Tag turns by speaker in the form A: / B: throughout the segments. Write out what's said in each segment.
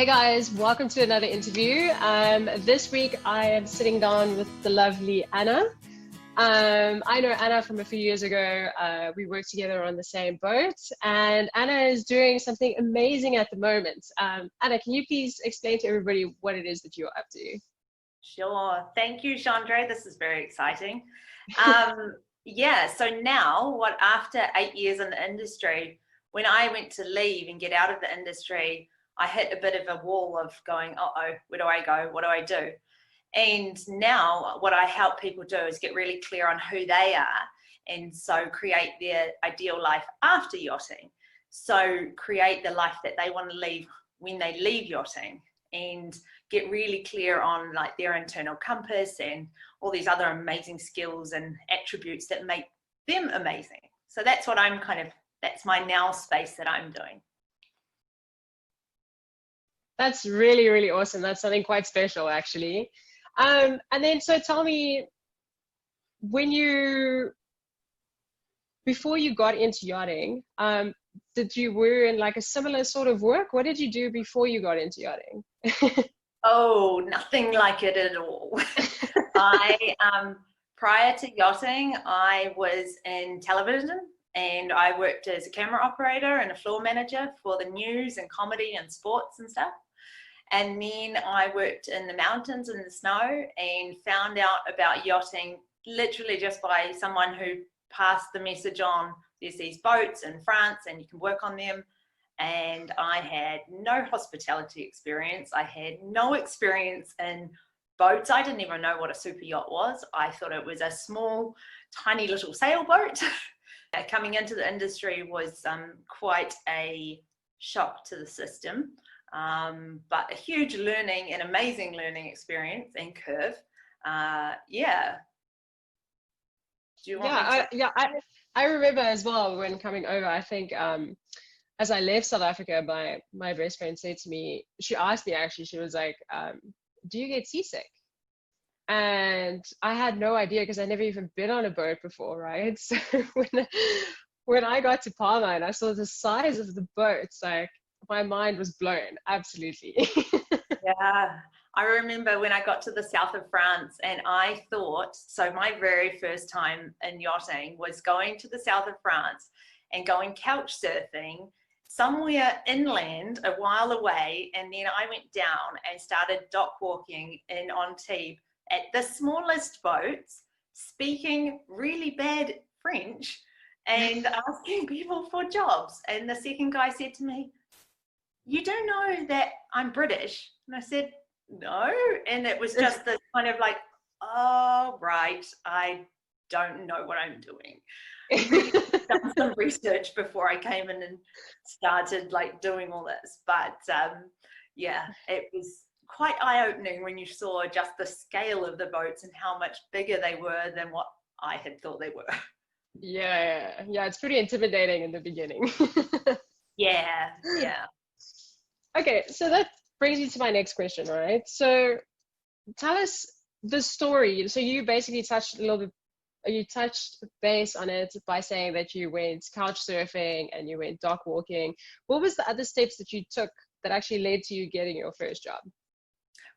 A: Hey guys, welcome to another interview. This week I am sitting down with the lovely Anna. I know Anna from a few years ago. We worked together on the same boat, and Anna is doing something amazing at the moment. Anna, can you please explain to everybody what it is that you're up to?
B: Sure. Thank you, Chandra. This is very exciting. Yeah, so now, after 8 years in the industry, when I went to leave and get out of the industry, I hit a bit of a wall of going, uh-oh, where do I go? What do I do? And now what I help people do is get really clear on who they are, and so create their ideal life after yachting. So create the life that they want to leave when they leave yachting, and get really clear on like their internal compass and all these other amazing skills and attributes that make them amazing. So that's what that's my now space that I'm doing.
A: That's really, really awesome. That's something quite special, actually. And then, so tell me, before you got into yachting, were in like a similar sort of work? What did you do before you got into yachting?
B: Oh, nothing like it at all. Prior to yachting, I was in television, and I worked as a camera operator and a floor manager for the news and comedy and sports and stuff. And then I worked in the mountains in the snow, and found out about yachting literally just by someone who passed the message on. There's these boats in France and you can work on them. And I had no hospitality experience. I had no experience in boats. I didn't even know what a super yacht was. I thought it was a small, tiny little sailboat. Coming into the industry was quite a shock to the system, but a huge learning and amazing learning experience and curve. Yeah. Do you want me to?
A: I remember as well when coming over. I think as I left South Africa, my best friend said to me, she asked me actually, she was like, do you get seasick? And I had no idea because I never even been on a boat before, right? So when I got to Palma and I saw the size of the boats, like my mind was blown, absolutely.
B: Yeah, I remember when I got to the south of France, and I thought, so my very first time in yachting was going to the south of France and going couch surfing somewhere inland a while away, and then I went down and started dock walking in Antibes at the smallest boats, speaking really bad French and asking people for jobs. And the second guy said to me, "You do know that I'm British?" And I said, "No." And it was just the kind of like, oh, right, I don't know what I'm doing. Really done some research before I came in and started like doing all this. But yeah, it was quite eye-opening when you saw just the scale of the boats and how much bigger they were than what I had thought they were.
A: Yeah, it's pretty intimidating in the beginning.
B: Yeah.
A: Okay, so that brings me to my next question, right? So tell us the story. So you basically touched base on it by saying that you went couch surfing and you went dock walking. What was the other steps that you took that actually led to you getting your first job?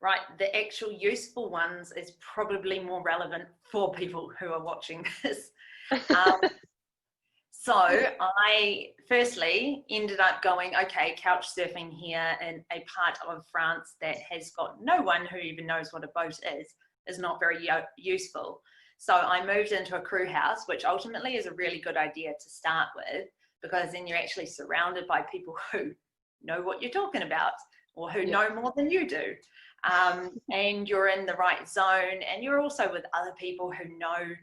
B: Right, the actual useful ones is probably more relevant for people who are watching this. So I firstly ended up going, okay, couch surfing here in a part of France that has got no one who even knows what a boat is not very useful. So I moved into a crew house, which ultimately is a really good idea to start with, because then you're actually surrounded by people who know what you're talking about, or who know more than you do. And you're in the right zone, and you're also with other people who know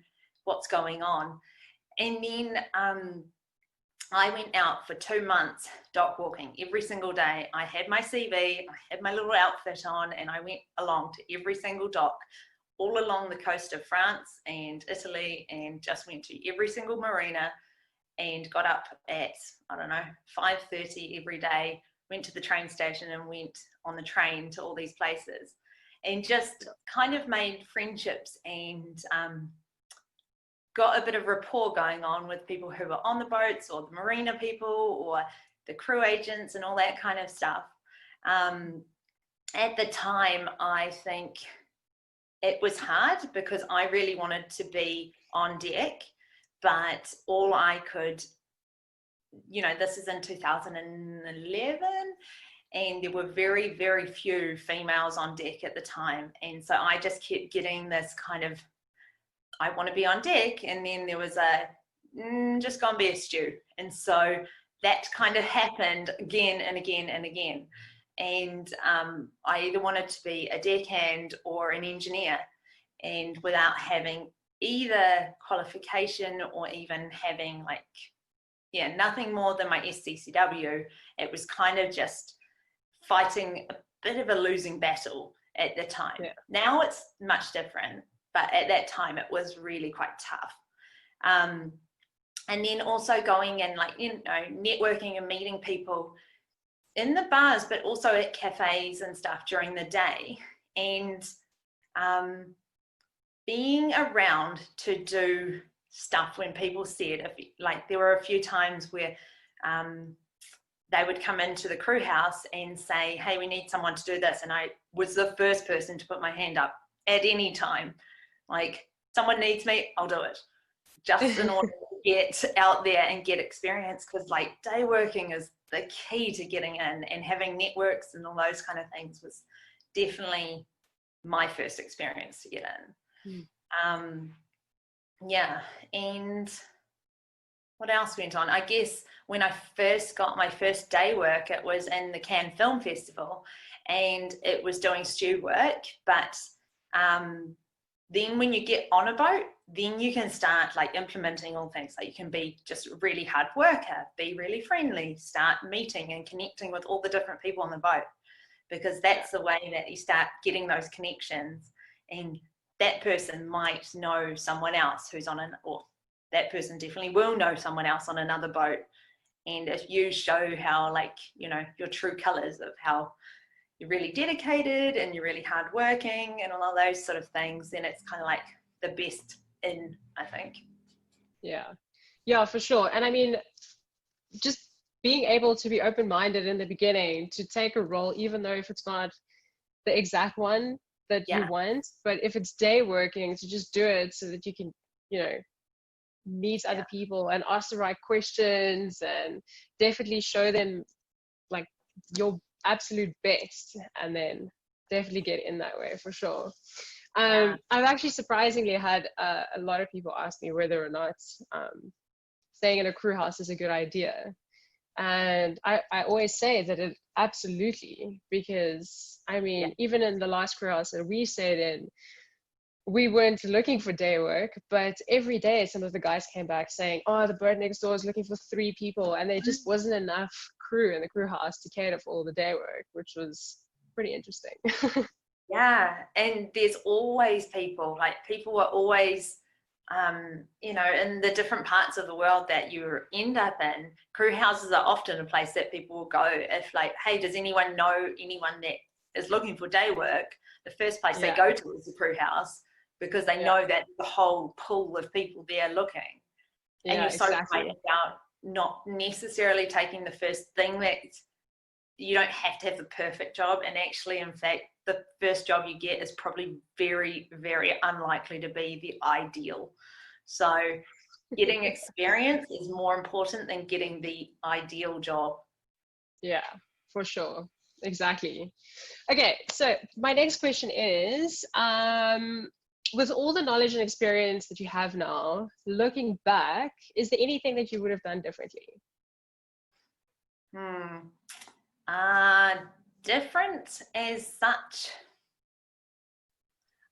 B: what's going on. And then I went out for 2 months dock walking every single day. I had my CV, I had my little outfit on, and I went along to every single dock all along the coast of France and Italy, and just went to every single marina and got up at, I don't know, 5:30 every day, went to the train station and went on the train to all these places, and just kind of made friendships and got a bit of rapport going on with people who were on the boats, or the marina people, or the crew agents and all that kind of stuff. At the time, I think it was hard because I really wanted to be on deck, but all I could, this is in 2011, and there were very, very few females on deck at the time. And so I just kept getting this kind of, I want to be on deck. And then there was just go and be a stew. And so that kind of happened again and again and again. And I either wanted to be a deckhand or an engineer, and without having either qualification or even having nothing more than my SCCW, it was kind of just fighting a bit of a losing battle at the time. Yeah. Now it's much different, but at that time it was really quite tough. And then also going and networking and meeting people in the bars, but also at cafes and stuff during the day, and being around to do stuff when people said, there were a few times where they would come into the crew house and say, hey, we need someone to do this. And I was the first person to put my hand up at any time. Someone needs me, I'll do it. Just in order to get out there and get experience, because day working is the key to getting in, and having networks and all those kind of things was definitely my first experience to get in. And what else went on? I guess when I first got my first day work, it was in the Cannes Film Festival, and it was doing stew work. But then when you get on a boat, then you can start implementing all things. You can be just a really hard worker, be really friendly, start meeting and connecting with all the different people on the boat, because that's the way that you start getting those connections. And that person might know someone else who's or that person definitely will know someone else on another boat. And if you show how your true colors of how you're really dedicated and you're really hardworking and all of those sort of things, then it's kind of the best in, I think.
A: Yeah, for sure. And I mean, just being able to be open-minded in the beginning to take a role, even though if it's not the exact one that you want, but if it's day working, to just do it so that you can, meet other people and ask the right questions, and definitely show them your absolute best, and then definitely get in that way for sure. I've actually surprisingly had a lot of people ask me whether or not staying in a crew house is a good idea. And I always say that it absolutely, because I mean, even in the last crew house that we stayed in, we weren't looking for day work, but every day some of the guys came back saying, oh, the boat next door is looking for 3 people, and there just wasn't enough crew in the crew house to cater for all the day work, which was pretty interesting.
B: And there's always people, people are always in the different parts of the world that you end up in. Crew houses are often a place that people will go if hey, does anyone know anyone that is looking for day work? The first place they go to is the crew house, because they know that the whole pool of people there looking. And you're so right about not necessarily taking the first thing. That you don't have to have the perfect job, and actually, in fact, the first job you get is probably very, very unlikely to be the ideal. So getting experience is more important than getting the ideal job.
A: Yeah, for sure. Exactly. Okay, so my next question is, with all the knowledge and experience that you have now, looking back, is there anything that you would have done differently?
B: Different as such,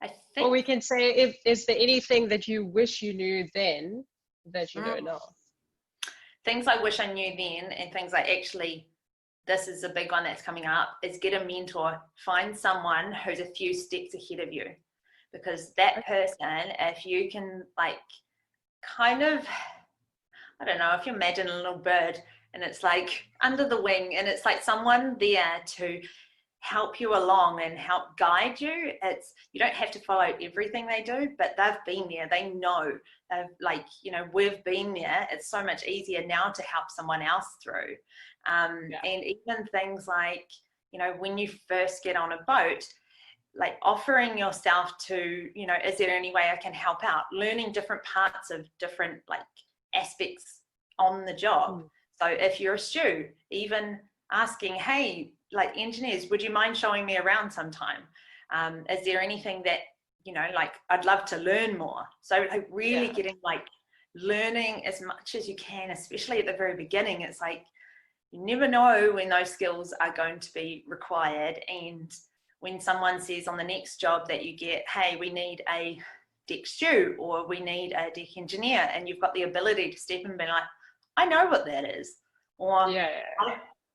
B: I think.
A: Or we can say, is there anything that you wish you knew then that you know now?
B: Things I wish I knew then, and things I actually, this is a big one that's coming up, is get a mentor. Find someone who's a few steps ahead of you, because that person, if you can kind of, I don't know, if you imagine a little bird and it's under the wing, and it's someone there to help you along and help guide you. You don't have to follow everything they do, but they've been there, they know, they've we've been there. It's so much easier now to help someone else through. And even things you know, when you first get on a boat, like offering yourself to, you know, is there any way I can help out? Learning different parts of different like aspects on the job. So if you're a stew, even asking, hey, like engineers, would you mind showing me around sometime? Is there anything that, you know, like I'd love to learn more. So like really getting like learning as much as you can, especially at the very beginning. It's like, you never know when those skills are going to be required. And when someone says on the next job that you get, hey, we need a deck stew or we need a deck engineer, and you've got the ability to step in and be like, I know what that is. Or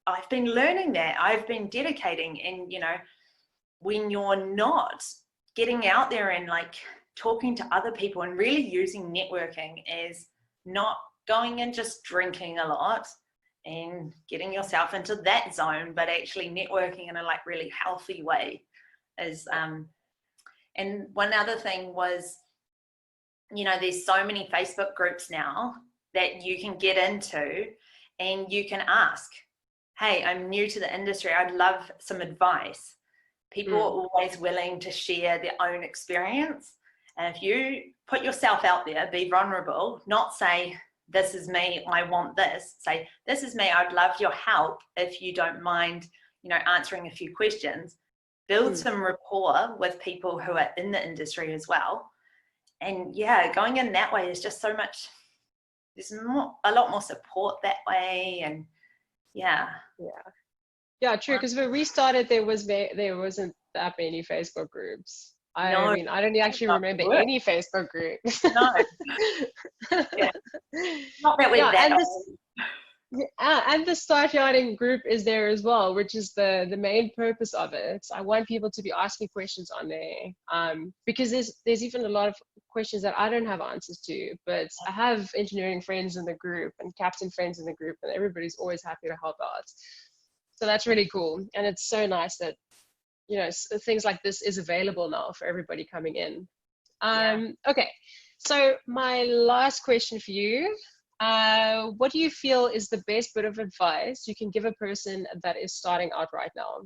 B: I've been learning that, I've been dedicating. And, you know, when you're not getting out there and like talking to other people and really using networking as not going and just drinking a lot and getting yourself into that zone, but actually networking in a like really healthy way is, and one other thing was, you know, there's so many Facebook groups now that you can get into and you can ask, hey, I'm new to the industry, I'd love some advice. People are always willing to share their own experience. And if you put yourself out there, be vulnerable, not say, this is me, I want this. Say, this is me, I'd love your help if you don't mind, you know, answering a few questions. Build some rapport with people who are in the industry as well. And yeah, going in that way is just so much, there's a lot more support that way. And yeah,
A: true, because when we started there wasn't that many Facebook groups. I mean, I don't actually remember any Facebook groups.
B: No. Not that we're that old.
A: And the Start Yachting group is there as well, which is the main purpose of it. I want people to be asking questions on there, because there's even a lot of questions that I don't have answers to, but I have engineering friends in the group and captain friends in the group, and everybody's always happy to help out. So that's really cool. And it's so nice that, you know, things like this is available now for everybody coming in. Okay, so my last question for you, what do you feel is the best bit of advice you can give a person that is starting out right now?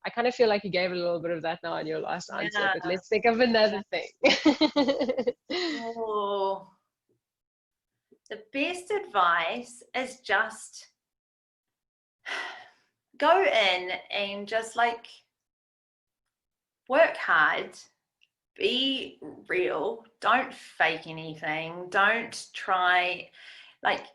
A: I kind of feel like you gave a little bit of that now in your last answer, but let's think of another thing.
B: Oh, the best advice is just go in and just like work hard, be real, don't fake anything, don't try, like,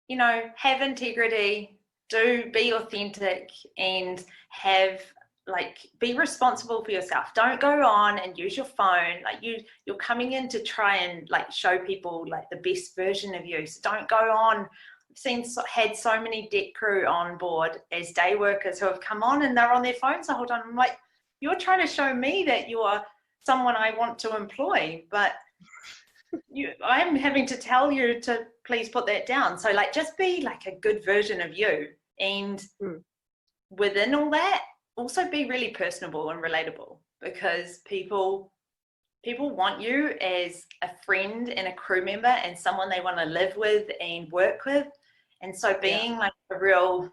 B: you know, have integrity, be authentic, and have like be responsible for yourself. Don't go on and use your phone like you're coming in to try and like show people like the best version of you. So don't go on. Had so many deck crew on board as day workers who have come on and they're on their phones the whole time. I'm like, you're trying to show me that you are someone I want to employ, but I'm having to tell you to please put that down. So like, just be like a good version of you, and within all that, also be really personable and relatable, because people want you as a friend and a crew member and someone they want to live with and work with. And so being like a real,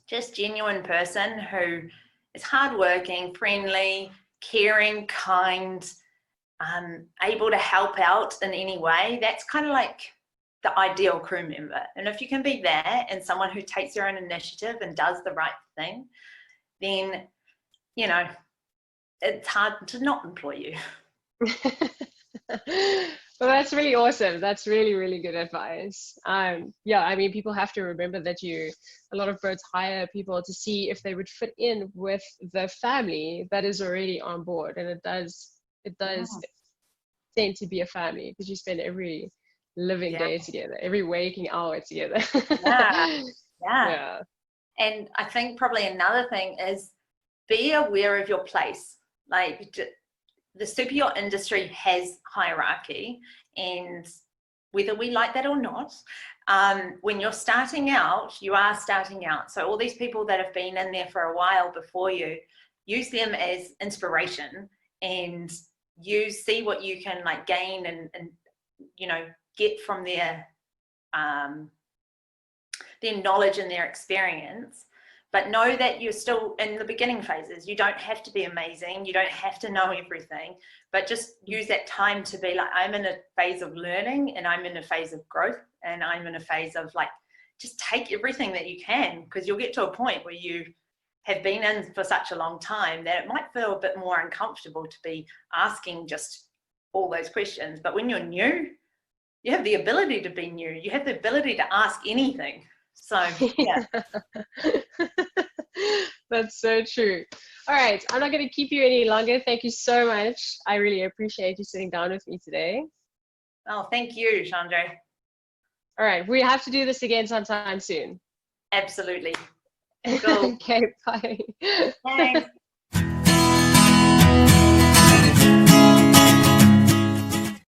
B: just genuine person who is hardworking, friendly, caring, kind, able to help out in any way, that's kind of like the ideal crew member. And if you can be that and someone who takes their own initiative and does the right thing, then, you know, it's hard to not employ you.
A: Well, that's really awesome. That's really, really good advice. Yeah, I mean, people have to remember that a lot of boats hire people to see if they would fit in with the family that is already on board. And it does tend to be a family, because you spend every living day together, every waking hour together.
B: Yeah. And I think probably another thing is be aware of your place. Like, the super yacht industry has hierarchy, and whether we like that or not, when you're starting out, you are starting out. So all these people that have been in there for a while before you, use them as inspiration, and you see what you can like gain and you know, get from their knowledge and their experience. but know that you're still in the beginning phases. You don't have to be amazing. You don't have to know everything, but just use that time to be like, I'm in a phase of learning, and I'm in a phase of growth, and I'm in a phase of like, just take everything that you can, because you'll get to a point where you have been in for such a long time that it might feel a bit more uncomfortable to be asking just all those questions. But when you're new, you have the ability to be new. You have the ability to ask anything. So yeah.
A: That's so true. All right, I'm not going to keep you any longer. Thank you so much. I really appreciate you sitting down with me today.
B: Oh, thank you, Chandra.
A: All right, we have to do this again sometime soon.
B: Absolutely. Cool.
A: Okay, bye.
B: Thanks.